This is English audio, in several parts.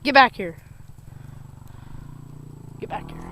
Get back here. Get back here.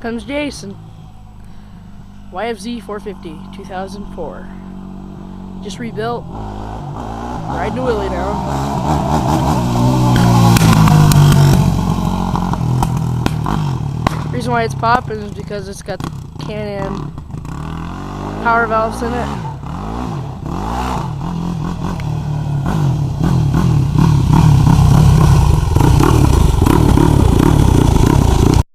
Comes Jason. YFZ 450, 2004. Just rebuilt. Riding a wheelie now. Reason why it's popping is because it's got the Can-Am power valves in it.